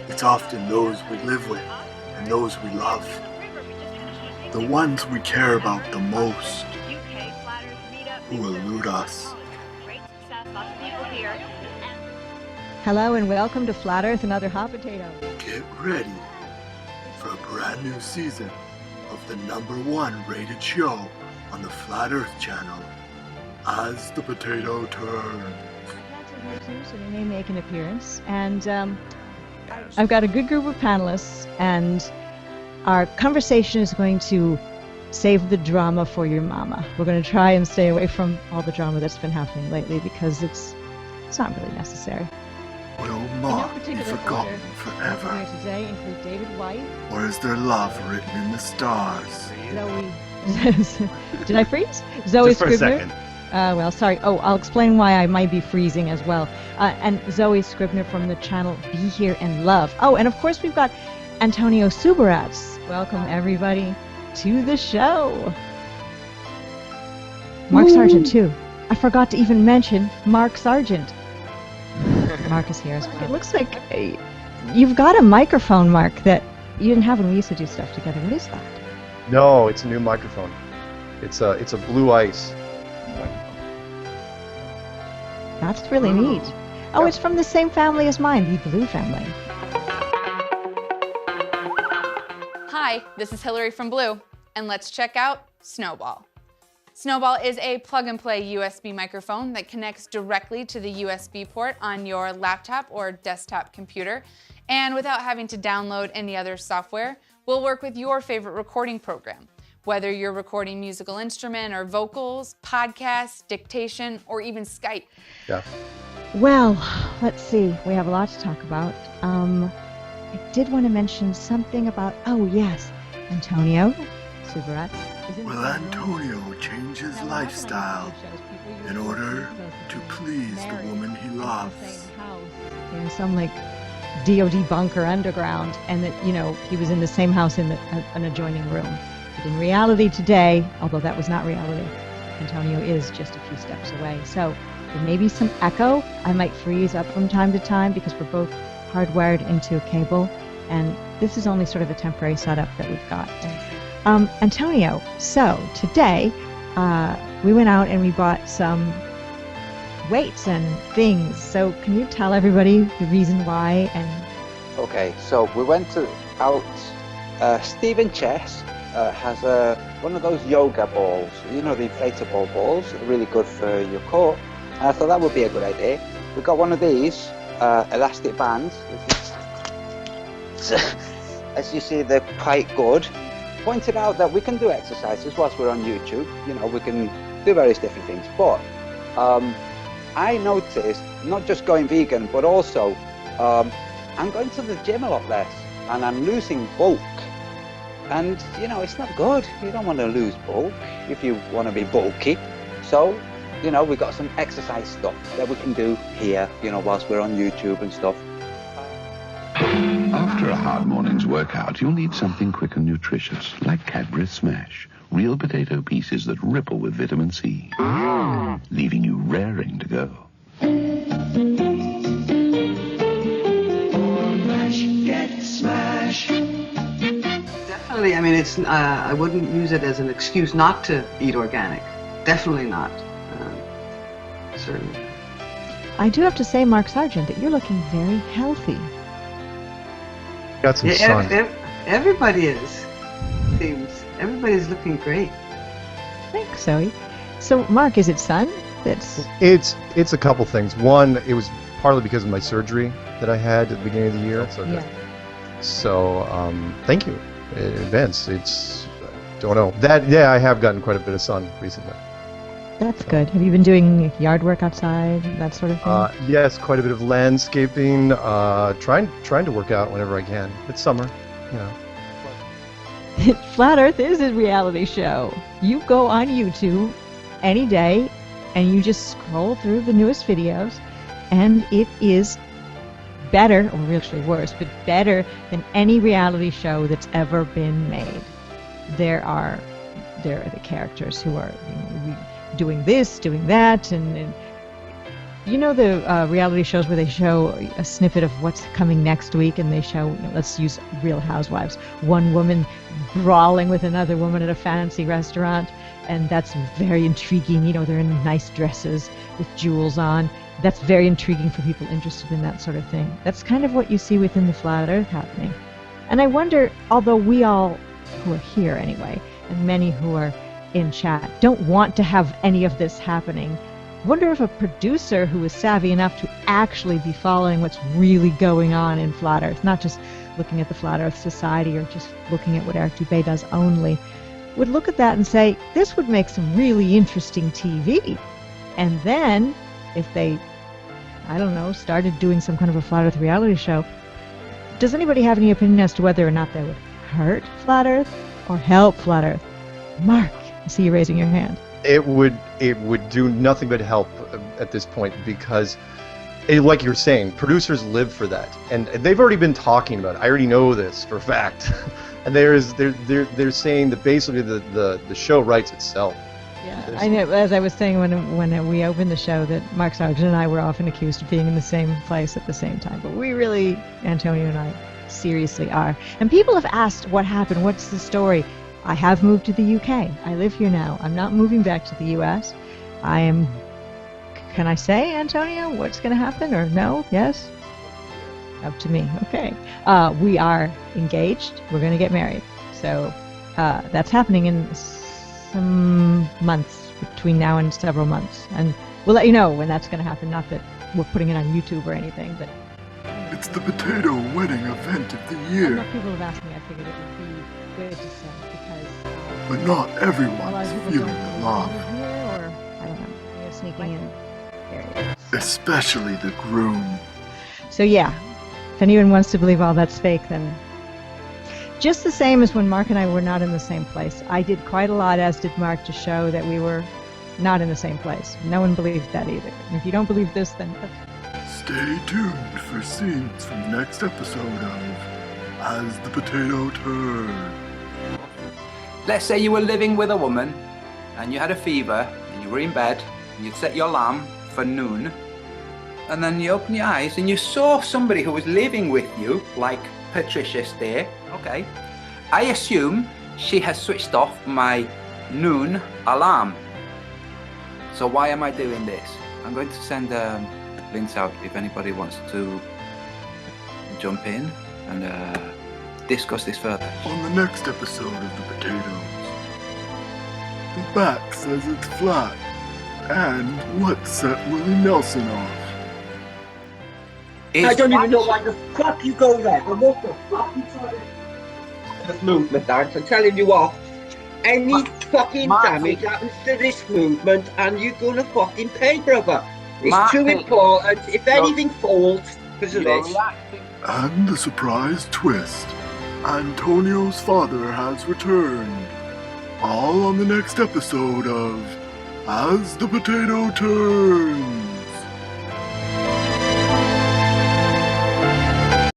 It's often those we live with and those we love. The ones we care about the most who elude us. Hello and welcome to Flat Earth and Other Hot Potato. Get ready for a brand new season of the #1 rated show on the Flat Earth channel, As the Potatoe Turns. So they may make an appearance, and I've got a good group of panelists, and our conversation is going to save the drama for your mama. We're going to try and stay away from all the drama that's been happening lately because it's not really necessary. Will Mark be forgotten forever? Here today include David White. Or is there love written in the stars? Zoe. Did I freeze? Zoe Just for a Scribner. second. Well, sorry. Oh, I'll explain why I might be freezing as well. And Zoe Scribner from the channel Be Here and Love. Oh, and of course we've got Antonio Subirats. Welcome everybody to the show. Mark Sargent too. I forgot to even mention Mark Sargent. Mark is here as well. It looks like you've got a microphone, Mark, that you didn't have when we used to do stuff together. What is that? No, it's a new microphone. It's a Blue Ice. That's really neat. Oh, Yep. it's from the same family as mine, the Blue family. Hi, this is Hillary from Blue, and let's check out Snowball. Snowball is a plug-and-play USB microphone that connects directly to the USB port on your laptop or desktop computer, and without having to download any other software, will work with your favorite recording program. Whether you're recording musical instrument or vocals, podcasts, dictation, or even Skype. Yeah. Well, let's see. We have a lot to talk about. I did want to mention something about, oh yes, Antonio Subirats. Will Antonio change his lifestyle in order to please the woman he loves? In some like DOD bunker underground, and that, you know, he was in the same house in an adjoining room. But in reality today, although that was not reality, Antonio is just a few steps away. So there may be some echo. I might freeze up from time to time because we're both hardwired into a cable, and this is only sort of a temporary setup that we've got. Antonio, so today we went out and we bought some weights and things. So can you tell everybody the reason why? And Okay, so we went out. Stephen Chess has one of those yoga balls, you know, the inflatable balls, really good for your core. And I thought that would be a good idea. We got one of these elastic bands. As you see, they're quite good. Pointed out that we can do exercises whilst we're on YouTube. You know, we can do various different things. But I noticed, not just going vegan, but also I'm going to the gym a lot less, and I'm losing bulk. And you know, it's not good. You don't want to lose bulk if you want to be bulky. So, you know, we got some exercise stuff that we can do here, you know, whilst we're on YouTube and stuff. After a hard morning's workout, you'll need something quick and nutritious, like Cadbury Smash. Real potato pieces that ripple with vitamin C, leaving you raring to go. Definitely, I mean, it's. I wouldn't use it as an excuse not to eat organic. Definitely not. Certainly. I do have to say, Mark Sargent, that you're looking very healthy. Got some sun. Everybody is. Seems everybody's looking great. Thanks, Zoe. So, Mark, is it sun? It's a couple things. One, it was partly because of my surgery that I had at the beginning of the year. So, thank you in advance. Don't know. I have gotten quite a bit of sun recently. That's good. Have you been doing yard work outside, that sort of thing? Yes, quite a bit of landscaping. Trying to work out whenever I can. It's summer, you know. Flat Earth is a reality show. You go on YouTube any day and you just scroll through the newest videos, and it is better, or actually worse, but better than any reality show that's ever been made. There are the characters who are doing this, doing that, and You know the reality shows where they show a snippet of what's coming next week, and they show, let's use Real Housewives, one woman brawling with another woman at a fancy restaurant, and that's very intriguing. They're in nice dresses with jewels on. That's very intriguing for people interested in that sort of thing. That's kind of what you see within the Flat Earth happening. And I wonder, although we all who are here anyway, and many who are in chat, don't want to have any of this happening, I wonder if a producer who is savvy enough to actually be following what's really going on in Flat Earth, not just looking at the Flat Earth Society or just looking at what Eric Dubé does only, would look at that and say, this would make some really interesting TV. And then, if they, I don't know, started doing some kind of a Flat Earth reality show, does anybody have any opinion as to whether or not they would hurt Flat Earth or help Flat Earth? Mark, I see you raising your hand. It would do nothing but help at this point, because, like you're saying, producers live for that, and they've already been talking about it. I already know this for a fact, and they're saying that basically the show writes itself. Yeah, I know. As I was saying when we opened the show, that Mark Sargent and I were often accused of being in the same place at the same time, but we really, Antonio and I, seriously are. And people have asked what happened, what's the story. I have moved to the UK. I live here now. I'm not moving back to the US. I am, can I say, Antonio, what's going to happen, or no, yes? Up to me. Okay. We are engaged. We're going to get married. So that's happening in some months, between now and several months. And we'll let you know when that's going to happen. Not that we're putting it on YouTube or anything, but... It's the potato wedding event of the year. Enough people have asked me. I figured it would be good to say, because... But not a everyone lot is of people feeling don't the love. live here, or I don't know. You're sneaking in areas. Especially the groom. So yeah, if anyone wants to believe all that's fake, then just the same as when Mark and I were not in the same place. I did quite a lot, as did Mark, to show that we were not in the same place. No one believed that either. And if you don't believe this, then Stay tuned for scenes from the next episode of As the Potato Turns. Let's say you were living with a woman and you had a fever and you were in bed and you'd set your alarm for noon, and then you open your eyes and you saw somebody who was living with you, like Patricia Steere. Okay, I assume she has switched off my noon alarm. So why am I doing this? I'm going to send links out if anybody wants to jump in and discuss this further. On the next episode of The Potatoes, the back says it's flat, and what set Willie Nelson off? Is I don't even know flat- why the fuck you go there. And what the fuck you trying to... This movement, lads, I'm telling you what. Any fucking Martin. damage happens to this movement and you're gonna fucking pay, brother. It's Martin. too important. If anything falls because of You're this... reacting. And the surprise twist, Antonio's father has returned. All on the next episode of As the Potato Turns.